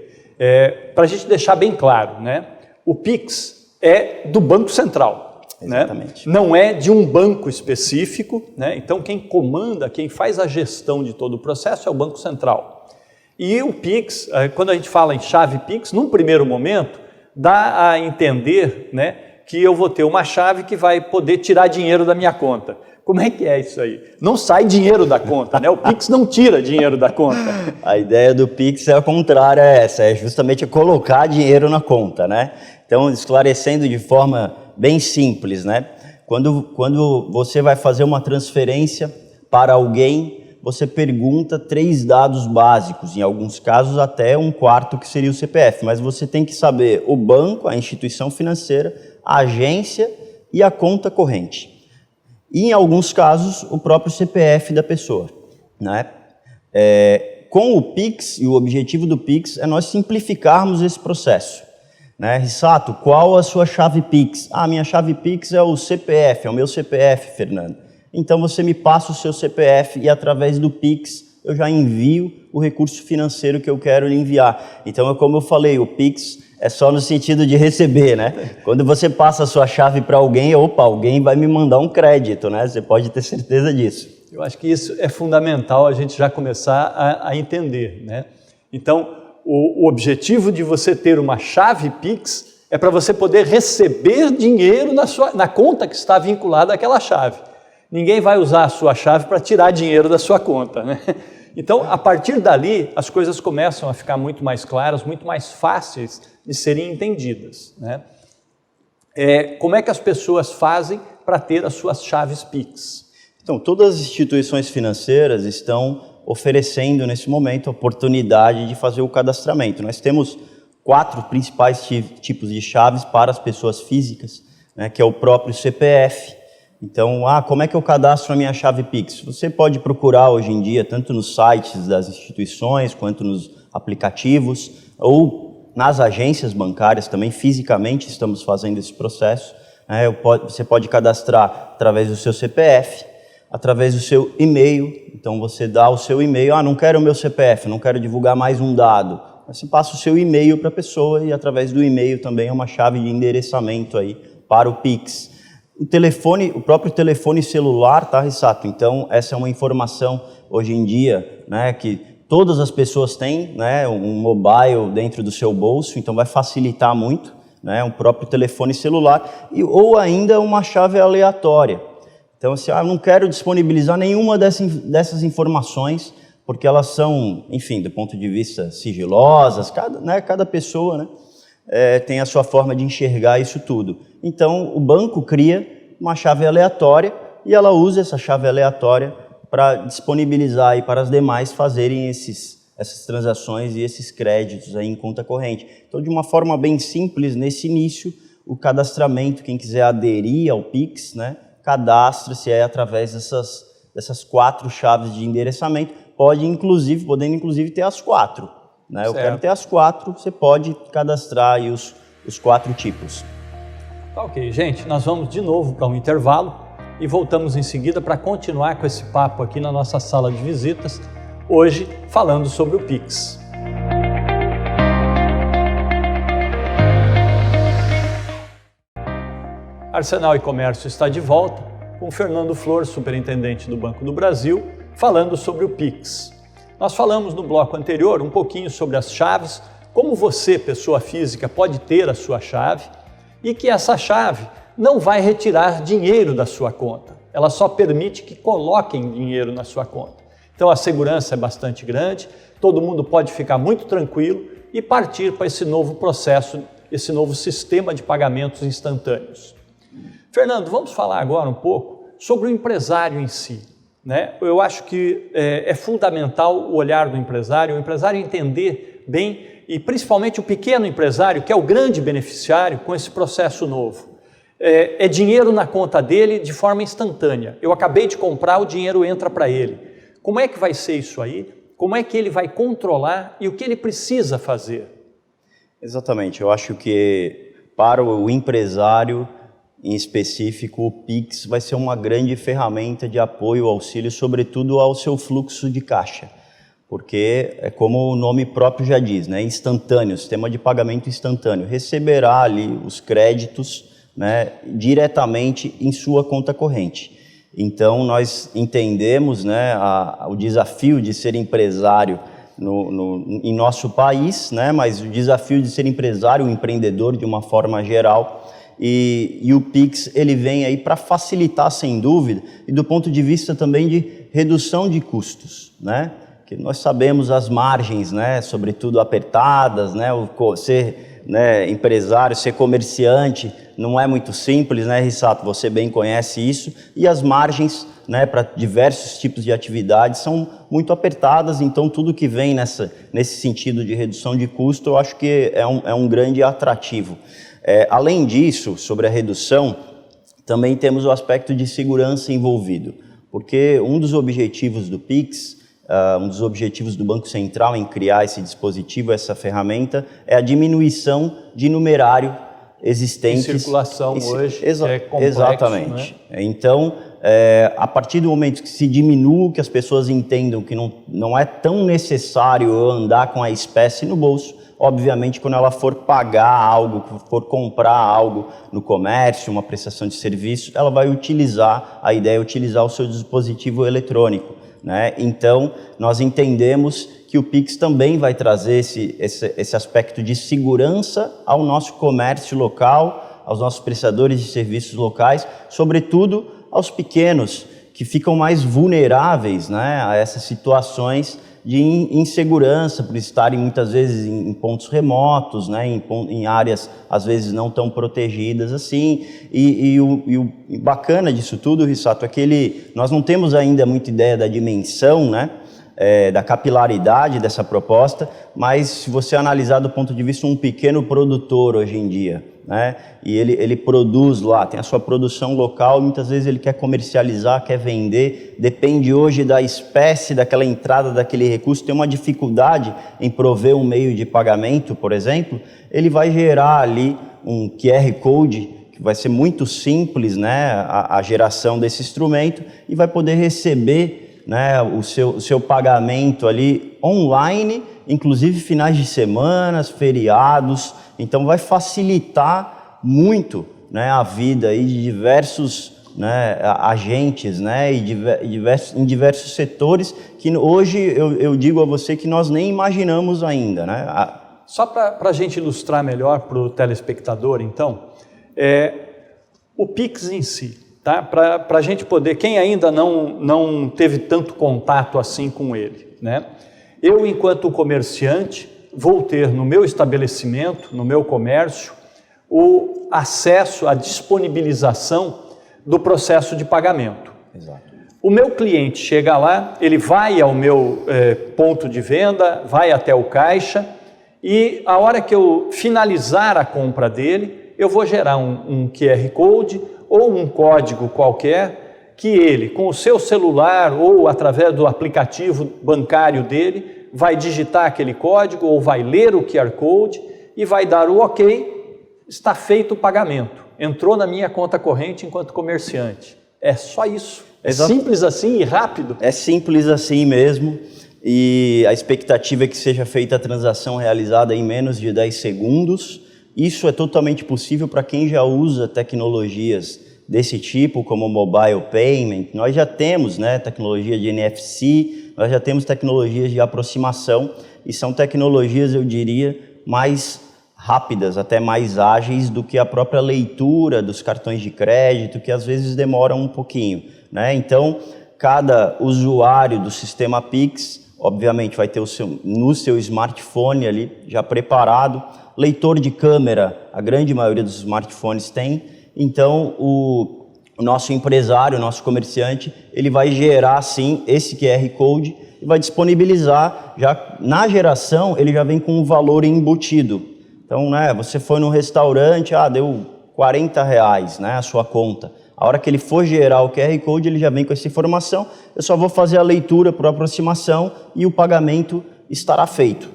Para a gente deixar bem claro, né, o Pix é do Banco Central. Exatamente. Né? Não é de um banco específico, né? Então quem comanda, quem faz a gestão de todo o processo é o Banco Central. E o Pix, quando a gente fala em chave Pix, num primeiro momento, dá a entender, né, que eu vou ter uma chave que vai poder tirar dinheiro da minha conta. Como é que é isso aí? Não sai dinheiro da conta, né? O Pix não tira dinheiro da conta. A ideia do Pix é a contrária a essa, é justamente colocar dinheiro na conta, né? Então, esclarecendo de forma bem simples, né? Quando você vai fazer uma transferência para alguém, você pergunta 3 dados básicos, em alguns casos até um quarto que seria o CPF, mas você tem que saber o banco, a instituição financeira, a agência e a conta corrente. E, em alguns casos, o próprio CPF da pessoa, né? Com o Pix, e o objetivo do Pix é nós simplificarmos esse processo. Né? Rissato, qual a sua chave Pix? Minha chave Pix é o CPF, é o meu CPF, Fernando. Então você me passa o seu CPF e através do Pix eu já envio o recurso financeiro que eu quero lhe enviar. Então, como eu falei, o Pix é só no sentido de receber, né? Quando você passa a sua chave para alguém, alguém vai me mandar um crédito, né? Você pode ter certeza disso. Eu acho que isso é fundamental a gente já começar a entender, né? Então, o objetivo de você ter uma chave Pix é para você poder receber dinheiro na conta que está vinculada àquela chave. Ninguém vai usar a sua chave para tirar dinheiro da sua conta, né? Então, a partir dali, as coisas começam a ficar muito mais claras, muito mais fáceis de serem entendidas, né? Como é que as pessoas fazem para ter as suas chaves Pix? Então, todas as instituições financeiras estão oferecendo, nesse momento, a oportunidade de fazer o cadastramento. Nós temos 4 principais tipos de chaves para as pessoas físicas, né, que é o próprio CPF. Então, como é que eu cadastro a minha chave Pix? Você pode procurar hoje em dia, tanto nos sites das instituições, quanto nos aplicativos, ou nas agências bancárias também, fisicamente estamos fazendo esse processo. Você pode cadastrar através do seu CPF, através do seu e-mail. Então, você dá o seu e-mail, não quero o meu CPF, não quero divulgar mais um dado. Você passa o seu e-mail para a pessoa e através do e-mail também é uma chave de endereçamento aí para o Pix. O próprio telefone celular, tá, Rissato? Então, essa é uma informação hoje em dia, né, que todas as pessoas têm, né, um mobile dentro do seu bolso, então vai facilitar muito, né, um próprio telefone celular, ou ainda uma chave aleatória. Então, assim, eu não quero disponibilizar nenhuma dessas informações, porque elas são, enfim, do ponto de vista sigilosas, cada pessoa, né, tem a sua forma de enxergar isso tudo. Então, o banco cria uma chave aleatória e ela usa essa chave aleatória para disponibilizar aí para as demais fazerem essas transações e esses créditos aí em conta corrente. Então, de uma forma bem simples, nesse início, o cadastramento, quem quiser aderir ao Pix, né, cadastra-se através dessas 4 chaves de endereçamento, podendo inclusive ter as 4. Né? Eu quero ter as 4, você pode cadastrar aí os 4 tipos. Tá ok, gente, nós vamos de novo para um intervalo e voltamos em seguida para continuar com esse papo aqui na nossa sala de visitas, hoje falando sobre o Pix. Arsenal e Comércio está de volta com Fernando Flor, superintendente do Banco do Brasil, falando sobre o Pix. Nós falamos no bloco anterior um pouquinho sobre as chaves, como você, pessoa física, pode ter a sua chave e que essa chave não vai retirar dinheiro da sua conta. Ela só permite que coloquem dinheiro na sua conta. Então a segurança é bastante grande, todo mundo pode ficar muito tranquilo e partir para esse novo processo, esse novo sistema de pagamentos instantâneos. Fernando, vamos falar agora um pouco sobre o empresário em si, né? Eu acho que é fundamental o olhar do empresário, o empresário entender bem, e principalmente o pequeno empresário, que é o grande beneficiário com esse processo novo. É dinheiro na conta dele de forma instantânea. Eu acabei de comprar, o dinheiro entra para ele. Como é que vai ser isso aí? Como é que ele vai controlar e o que ele precisa fazer? Exatamente, eu acho que para o empresário em específico, o Pix vai ser uma grande ferramenta de apoio, auxílio, sobretudo ao seu fluxo de caixa, porque é como o nome próprio já diz, né? Instantâneo, sistema de pagamento instantâneo, receberá ali os créditos, né, diretamente em sua conta corrente. Então, nós entendemos, né, o desafio de ser empresário em nosso país, né, mas o desafio de ser empresário, empreendedor de uma forma geral, e o Pix ele vem aí para facilitar, sem dúvida, e do ponto de vista também de redução de custos, né? Que nós sabemos as margens, né, sobretudo apertadas, né, ser, né, empresário, ser comerciante não é muito simples, né, Rissato? Você bem conhece isso, e as margens, né, para diversos tipos de atividades são muito apertadas, então tudo que vem nesse sentido de redução de custo, eu acho que é um grande atrativo. Além disso, sobre a redução, também temos o aspecto de segurança envolvido, porque um dos objetivos do Pix, um dos objetivos do Banco Central em criar esse dispositivo, essa ferramenta, é a diminuição de numerário existente. Em circulação hoje é complexo, exatamente. Né? Então, a partir do momento que se diminua, que as pessoas entendam que não é tão necessário andar com a espécie no bolso, obviamente, quando ela for pagar algo, for comprar algo no comércio, uma prestação de serviço, ela vai utilizar, a ideia é utilizar o seu dispositivo eletrônico, né? Então, nós entendemos que o Pix também vai trazer esse aspecto de segurança ao nosso comércio local, aos nossos prestadores de serviços locais, sobretudo aos pequenos, que ficam mais vulneráveis, né, a essas situações de insegurança, por estarem muitas vezes em pontos remotos, né, em áreas às vezes não tão protegidas assim. E o bacana disso tudo, Rissato, é que nós não temos ainda muita ideia da dimensão, né, da capilaridade dessa proposta, mas se você analisar do ponto de vista um pequeno produtor hoje em dia, né, e ele produz lá, tem a sua produção local, muitas vezes ele quer comercializar, quer vender, depende hoje da espécie, daquela entrada, daquele recurso, tem uma dificuldade em prover um meio de pagamento, por exemplo, ele vai gerar ali um QR Code, que vai ser muito simples, né, a geração desse instrumento, e vai poder receber, né, o seu pagamento ali online, inclusive finais de semanas, feriados. Então vai facilitar muito, né, a vida aí de diversos, né, agentes, né, em diversos setores que hoje eu digo a você que nós nem imaginamos ainda, né? Só para a gente ilustrar melhor para o telespectador, então, o Pix em si, tá? Para a gente poder, quem ainda não teve tanto contato assim com ele, né? Eu, enquanto comerciante, vou ter no meu estabelecimento, no meu comércio, o acesso à disponibilização do processo de pagamento. Exato. O meu cliente chega lá, ele vai ao meu ponto de venda, vai até o caixa e a hora que eu finalizar a compra dele, eu vou gerar um QR Code ou um código qualquer que ele, com o seu celular ou através do aplicativo bancário dele, vai digitar aquele código ou vai ler o QR Code e vai dar o OK, está feito o pagamento. Entrou na minha conta corrente enquanto comerciante. É só isso. É simples assim e rápido? É simples assim mesmo. E a expectativa é que seja feita a transação realizada em menos de 10 segundos. Isso é totalmente possível para quem já usa tecnologias desse tipo, como mobile payment. Nós já temos, né, tecnologia de NFC, nós já temos tecnologias de aproximação e são tecnologias, eu diria, mais rápidas, até mais ágeis do que a própria leitura dos cartões de crédito, que às vezes demoram um pouquinho, né? Então, cada usuário do sistema Pix, obviamente, vai ter no seu smartphone ali já preparado, leitor de câmera, a grande maioria dos smartphones tem. Então, o nosso empresário, o nosso comerciante, ele vai gerar, sim, esse QR Code e vai disponibilizar, já na geração, ele já vem com um valor embutido. Então, né, você foi no restaurante, deu R$40, né, a sua conta. A hora que ele for gerar o QR Code, ele já vem com essa informação, eu só vou fazer a leitura por aproximação e o pagamento estará feito.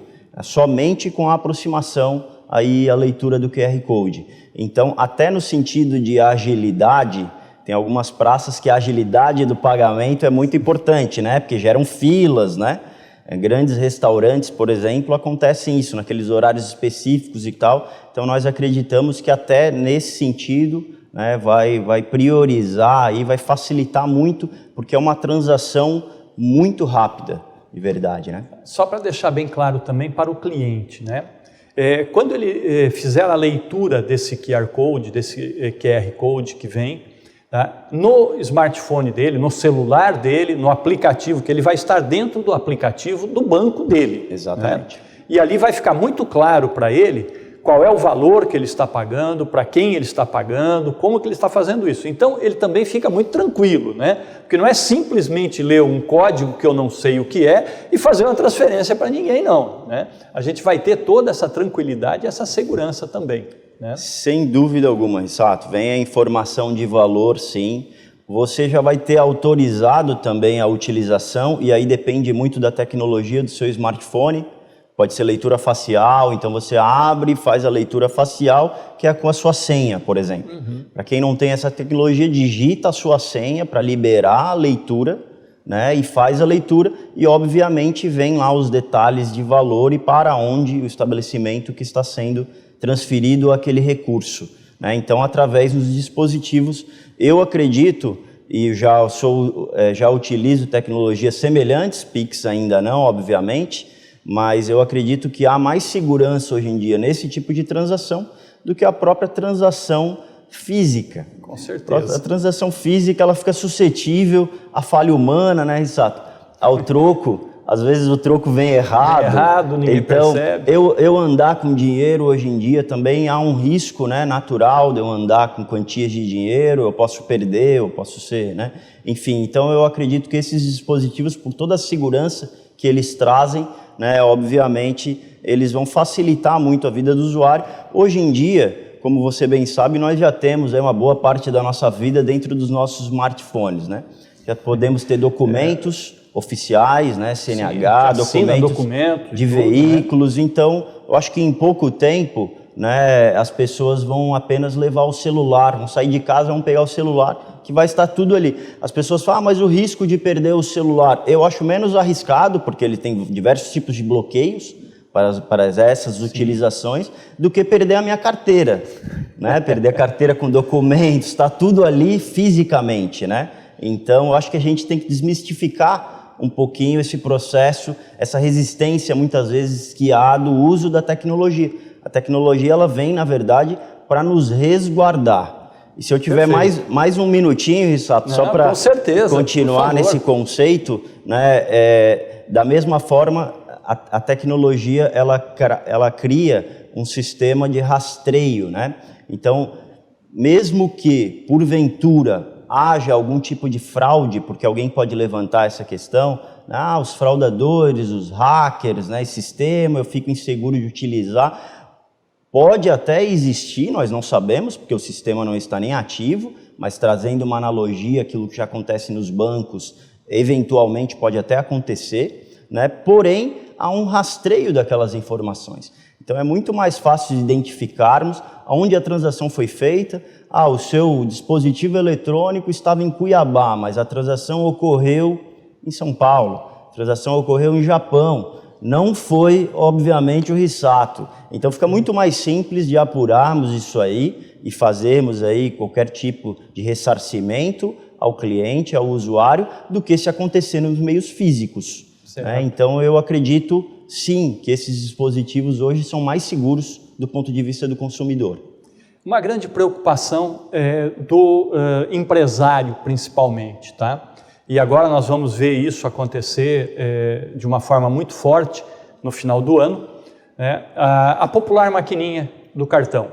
Somente com a aproximação aí a leitura do QR Code. Então, até no sentido de agilidade, tem algumas praças que a agilidade do pagamento é muito importante, né? Porque geram filas, né? Grandes restaurantes, por exemplo, acontecem isso, naqueles horários específicos e tal. Então, nós acreditamos que até nesse sentido, né, vai priorizar e vai facilitar muito, porque é uma transação muito rápida, de verdade, né? Só para deixar bem claro também para o cliente, né? Quando ele fizer a leitura desse QR Code, desse QR Code que vem, tá? No smartphone dele, no celular dele, no aplicativo, que ele vai estar dentro do aplicativo do banco dele. Exatamente. Né? E ali vai ficar muito claro para ele qual é o valor que ele está pagando, para quem ele está pagando, como que ele está fazendo isso. Então, ele também fica muito tranquilo, né? Porque não é simplesmente ler um código que eu não sei o que é e fazer uma transferência para ninguém, não, né? A gente vai ter toda essa tranquilidade e essa segurança também, né? Sem dúvida alguma, Rissato. Vem a informação de valor, sim. Você já vai ter autorizado também a utilização, e aí depende muito da tecnologia do seu smartphone. Pode ser leitura facial, então você abre e faz a leitura facial, que é com a sua senha, por exemplo. Para quem não tem essa tecnologia, digita a sua senha para liberar a leitura, né, e faz a leitura, e obviamente vem lá os detalhes de valor e para onde o estabelecimento que está sendo transferido aquele recurso, né? Então, através dos dispositivos, eu acredito, e já utilizo tecnologias semelhantes, Pix ainda não, obviamente, mas eu acredito que há mais segurança hoje em dia nesse tipo de transação do que a própria transação física. Com certeza. A transação física, ela fica suscetível à falha humana, né, Rissato? Ao troco, às vezes o troco vem errado. Vem errado, ninguém percebe. Eu andar com dinheiro hoje em dia também há um risco, né, natural de eu andar com quantias de dinheiro, eu posso perder, eu posso ser, né? Enfim, então eu acredito que esses dispositivos, por toda a segurança que eles trazem, né, obviamente, eles vão facilitar muito a vida do usuário. Hoje em dia, como você bem sabe, nós já temos uma boa parte da nossa vida dentro dos nossos smartphones, né? Já podemos ter documentos oficiais, né, CNH, documentos de veículos. Né? Então, eu acho que em pouco tempo, né, as pessoas vão apenas levar o celular, vão sair de casa, vão pegar o celular, que vai estar tudo ali. As pessoas falam, mas o risco de perder o celular, eu acho menos arriscado, porque ele tem diversos tipos de bloqueios para essas utilizações, do que perder a minha carteira, né? Perder a carteira com documentos, está tudo ali fisicamente, né? Então, eu acho que a gente tem que desmistificar um pouquinho esse processo, essa resistência, muitas vezes, que há do uso da tecnologia. A tecnologia, ela vem, na verdade, para nos resguardar. E se eu tiver mais um minutinho, Rissato, só para continuar nesse conceito, né, da mesma forma, a tecnologia, ela cria um sistema de rastreio, né? Então, mesmo que, porventura, haja algum tipo de fraude, porque alguém pode levantar essa questão, os fraudadores, os hackers, né, esse sistema, eu fico inseguro de utilizar. Pode até existir, nós não sabemos, porque o sistema não está nem ativo, mas trazendo uma analogia, aquilo que já acontece nos bancos, eventualmente pode até acontecer, né? Porém, há um rastreio daquelas informações. Então, é muito mais fácil de identificarmos onde a transação foi feita. O seu dispositivo eletrônico estava em Cuiabá, mas a transação ocorreu em São Paulo, a transação ocorreu em Japão. Não foi, obviamente, o Rissato. Então, fica muito mais simples de apurarmos isso aí e fazermos aí qualquer tipo de ressarcimento ao cliente, ao usuário, do que se acontecer nos meios físicos. Né? Então, eu acredito, sim, que esses dispositivos hoje são mais seguros do ponto de vista do consumidor. Uma grande preocupação do empresário, principalmente, tá? E agora nós vamos ver isso acontecer de uma forma muito forte no final do ano, né? A popular maquininha do cartão,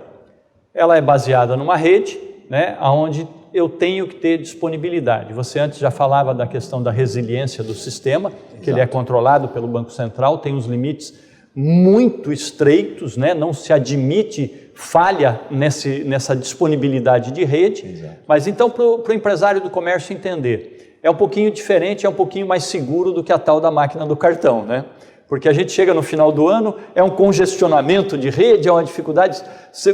ela é baseada numa rede, né, onde eu tenho que ter disponibilidade. Você antes já falava da questão da resiliência do sistema, que ele é controlado pelo Banco Central, tem uns limites muito estreitos, né? Não se admite falha nessa disponibilidade de rede. Exato. Mas então, para o empresário do comércio entender, é um pouquinho diferente, é um pouquinho mais seguro do que a tal da máquina do cartão, né? Porque a gente chega no final do ano, é um congestionamento de rede, é uma dificuldade.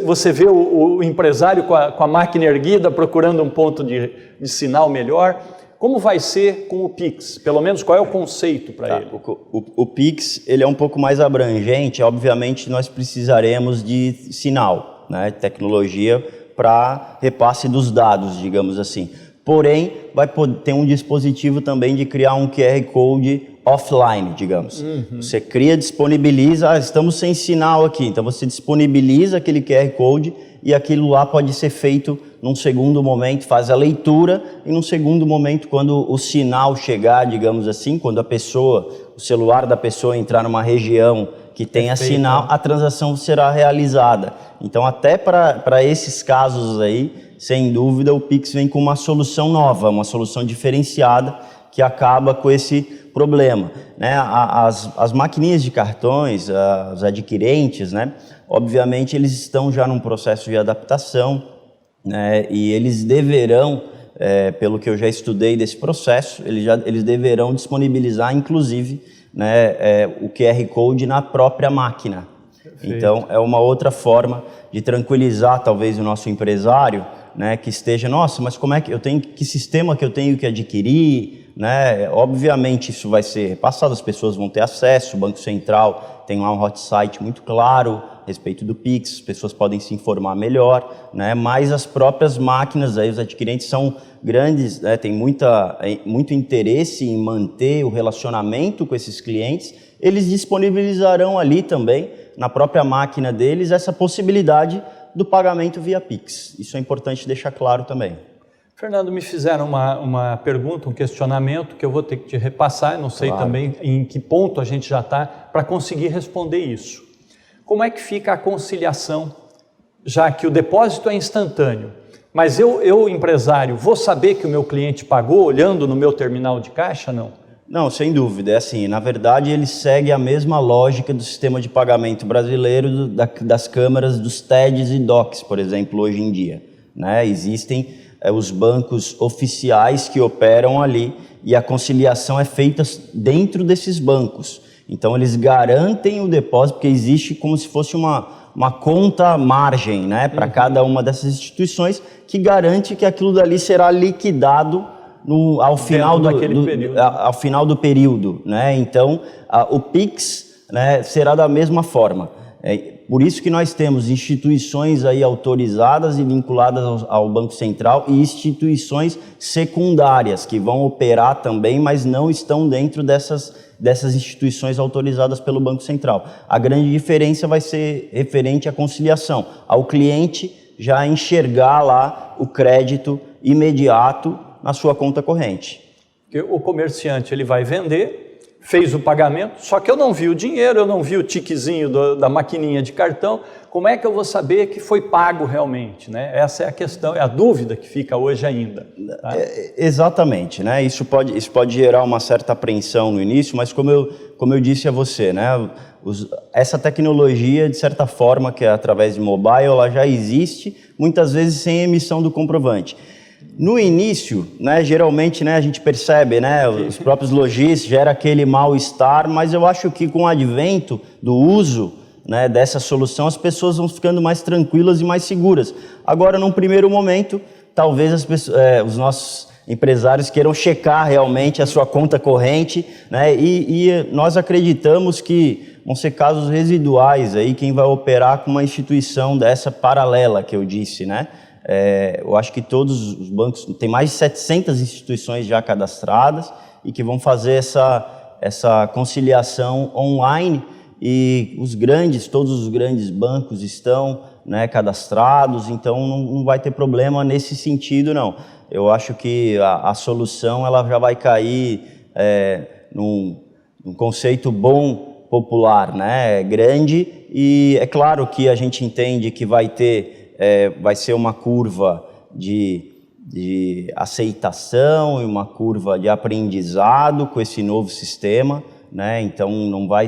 Você vê o empresário com a máquina erguida procurando um ponto de sinal melhor. Como vai ser com o Pix? Pelo menos qual é o conceito para ele? O Pix ele é um pouco mais abrangente. Obviamente nós precisaremos de sinal, né, tecnologia para repasse dos dados, digamos assim. Porém, vai ter um dispositivo também de criar um QR Code offline, digamos. Você cria, disponibiliza, estamos sem sinal aqui, então você disponibiliza aquele QR Code e aquilo lá pode ser feito num segundo momento, faz a leitura e num segundo momento, quando o sinal chegar, digamos assim, quando o celular da pessoa entrar numa região que tenha sinal, a transação será realizada. Então, até para esses casos aí, sem dúvida, o Pix vem com uma solução nova, uma solução diferenciada que acaba com esse problema, né? As maquininhas de cartões, os adquirentes, né? Obviamente eles estão já num processo de adaptação, né? E eles deverão, pelo que eu já estudei desse processo, eles deverão disponibilizar, inclusive, né, o QR Code na própria máquina. Perfeito. Então é uma outra forma de tranquilizar talvez o nosso empresário, né, que esteja, nossa, mas como é que que sistema que eu tenho que adquirir, né? Obviamente isso vai ser repassado, as pessoas vão ter acesso, o Banco Central tem lá um hot site muito claro a respeito do Pix, as pessoas podem se informar melhor, né? Mas as próprias máquinas, aí, os adquirentes são grandes, né? Tem muito interesse em manter o relacionamento com esses clientes, eles disponibilizarão ali também, na própria máquina deles, essa possibilidade do pagamento via Pix. Isso é importante deixar claro também. Fernando, me fizeram uma pergunta, um questionamento que eu vou ter que te repassar, não sei também em que ponto a gente já está para conseguir responder isso. Como é que fica a conciliação, já que o depósito é instantâneo, mas eu empresário, vou saber que o meu cliente pagou olhando no meu terminal de caixa, não? Não, sem dúvida. É assim, na verdade ele segue a mesma lógica do sistema de pagamento brasileiro, das câmaras dos TEDs e DOCs, por exemplo, hoje em dia, né? Existem os bancos oficiais que operam ali e a conciliação é feita dentro desses bancos. Então eles garantem o depósito, porque existe como se fosse uma conta margem, né, para cada uma dessas instituições, que garante que aquilo dali será liquidado ao final do período, né? Então o Pix, né, será da mesma forma. Por isso que nós temos instituições aí autorizadas e vinculadas ao Banco Central e instituições secundárias que vão operar também, mas não estão dentro dessas instituições autorizadas pelo Banco Central. A grande diferença vai ser referente à conciliação, ao cliente já enxergar lá o crédito imediato na sua conta corrente. O comerciante ele vai vender, fez o pagamento, só que eu não vi o dinheiro, eu não vi o tiquezinho da maquininha de cartão, como é que eu vou saber que foi pago realmente, né? Essa é a questão, é a dúvida que fica hoje ainda. Tá? Exatamente, né? Isso pode gerar uma certa apreensão no início, mas como eu disse a você, né? Essa tecnologia, de certa forma, que é através de mobile, ela já existe, muitas vezes sem emissão do comprovante. No início, né, geralmente, né, a gente percebe, né, os próprios lojistas gera aquele mal-estar, mas eu acho que com o advento do uso, né, dessa solução, as pessoas vão ficando mais tranquilas e mais seguras. Agora, num primeiro momento, talvez os nossos empresários queiram checar realmente a sua conta corrente, né, e nós acreditamos que vão ser casos residuais aí, quem vai operar com uma instituição dessa paralela que eu disse, né? Eu acho que todos os bancos, tem mais de 700 instituições já cadastradas e que vão fazer essa conciliação online e todos os grandes bancos estão, né, cadastrados, então não vai ter problema nesse sentido, não. Eu acho que a solução ela já vai cair num conceito bom, popular, né, grande, e é claro que a gente entende que vai ser uma curva de aceitação e uma curva de aprendizado com esse novo sistema, né? Então não vai,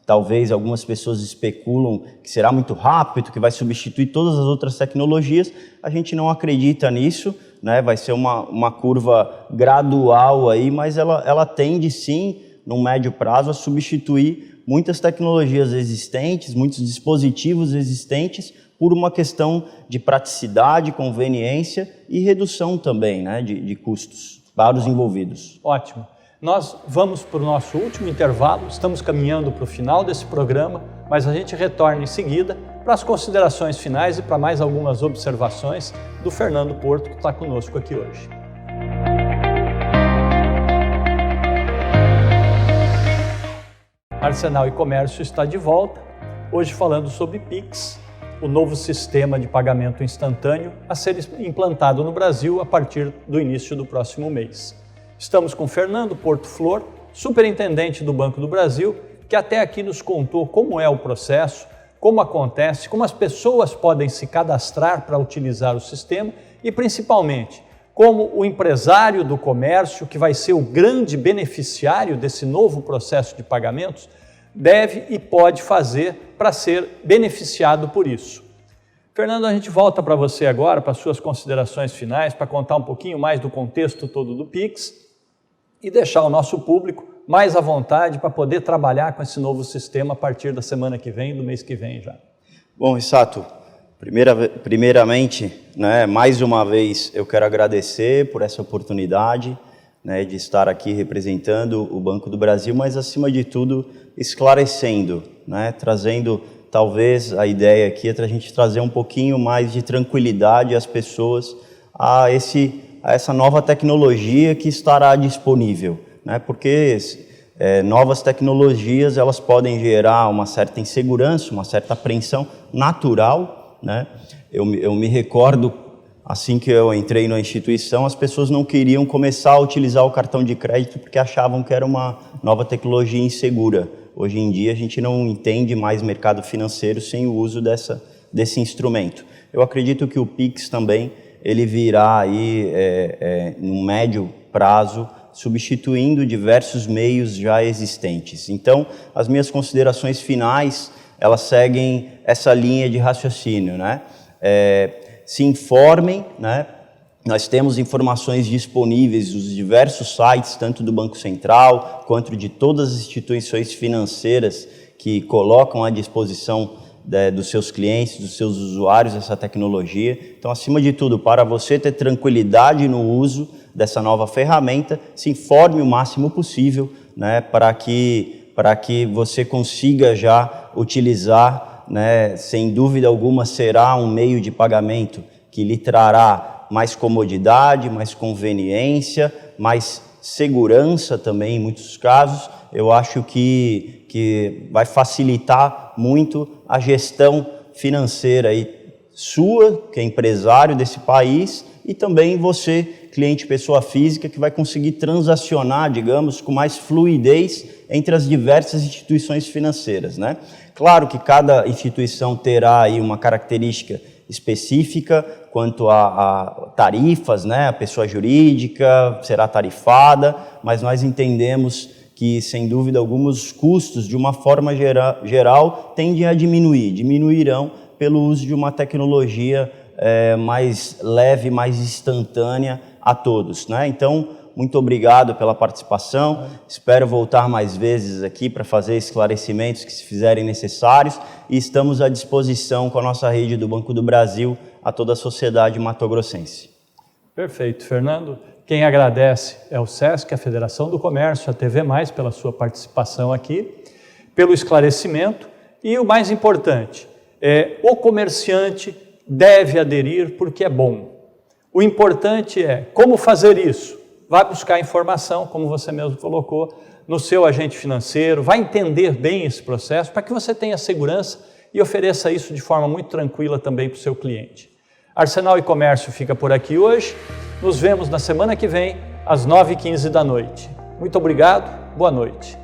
talvez algumas pessoas especulam que será muito rápido, que vai substituir todas as outras tecnologias. A gente não acredita nisso, né? Vai ser uma curva gradual aí, mas ela tende sim, no médio prazo, a substituir muitas tecnologias existentes, muitos dispositivos existentes, por uma questão de praticidade, conveniência e redução também, né, de custos para os envolvidos. Ótimo. Nós vamos para o nosso último intervalo, estamos caminhando para o final desse programa, mas a gente retorna em seguida para as considerações finais e para mais algumas observações do Fernando Porto, que está conosco aqui hoje. Arsenal e Comércio está de volta, hoje falando sobre Pix, o novo sistema de pagamento instantâneo a ser implantado no Brasil a partir do início do próximo mês. Estamos com Fernando Porto Flor, superintendente do Banco do Brasil, que até aqui nos contou como é o processo, como acontece, como as pessoas podem se cadastrar para utilizar o sistema e, principalmente, como o empresário do comércio, que vai ser o grande beneficiário desse novo processo de pagamentos, deve e pode fazer para ser beneficiado por isso. Fernando, a gente volta para você agora, para suas considerações finais, para contar um pouquinho mais do contexto todo do Pix e deixar o nosso público mais à vontade para poder trabalhar com esse novo sistema a partir da semana que vem, do mês que vem já. Bom, Rissato, primeiramente, né, mais uma vez eu quero agradecer por essa oportunidade, né, de estar aqui representando o Banco do Brasil, mas acima de tudo esclarecendo, né, trazendo talvez a ideia aqui é a gente trazer um pouquinho mais de tranquilidade às pessoas a essa nova tecnologia que estará disponível, né, porque novas tecnologias elas podem gerar uma certa insegurança, uma certa apreensão natural, né? Eu me recordo, assim que eu entrei na instituição, as pessoas não queriam começar a utilizar o cartão de crédito porque achavam que era uma nova tecnologia insegura. Hoje em dia a gente não entende mais mercado financeiro sem o uso desse instrumento. Eu acredito que o Pix também ele virá aí no médio prazo, substituindo diversos meios já existentes. Então, as minhas considerações finais, elas seguem essa linha de raciocínio, né? Se informem, né? Nós temos informações disponíveis nos diversos sites, tanto do Banco Central, quanto de todas as instituições financeiras que colocam à disposição dos seus clientes, dos seus usuários, essa tecnologia. Então, acima de tudo, para você ter tranquilidade no uso dessa nova ferramenta, se informe o máximo possível, né, para que você consiga já utilizar, né, sem dúvida alguma, será um meio de pagamento que lhe trará mais comodidade, mais conveniência, mais segurança também em muitos casos. Eu acho que vai facilitar muito a gestão financeira aí sua, que é empresário desse país, e também você, cliente pessoa física, que vai conseguir transacionar, digamos, com mais fluidez entre as diversas instituições financeiras, né? Claro que cada instituição terá aí uma característica específica quanto a tarifas, né? A pessoa jurídica será tarifada, mas nós entendemos que, sem dúvida alguma, os custos, de uma forma geral, tendem a diminuirão pelo uso de uma tecnologia mais leve, mais instantânea a todos, né? Então, muito obrigado pela participação, espero voltar mais vezes aqui para fazer esclarecimentos que se fizerem necessários e estamos à disposição com a nossa rede do Banco do Brasil a toda a sociedade matogrossense. Perfeito, Fernando. Quem agradece é o SESC, a Federação do Comércio, a TV+, pela sua participação aqui, pelo esclarecimento e o mais importante, o comerciante deve aderir porque é bom. O importante é como fazer isso. Vai buscar informação, como você mesmo colocou, no seu agente financeiro, vai entender bem esse processo para que você tenha segurança e ofereça isso de forma muito tranquila também para o seu cliente. Arsenal e Comércio fica por aqui hoje. Nos vemos na semana que vem, às 9h15 da noite. Muito obrigado, boa noite.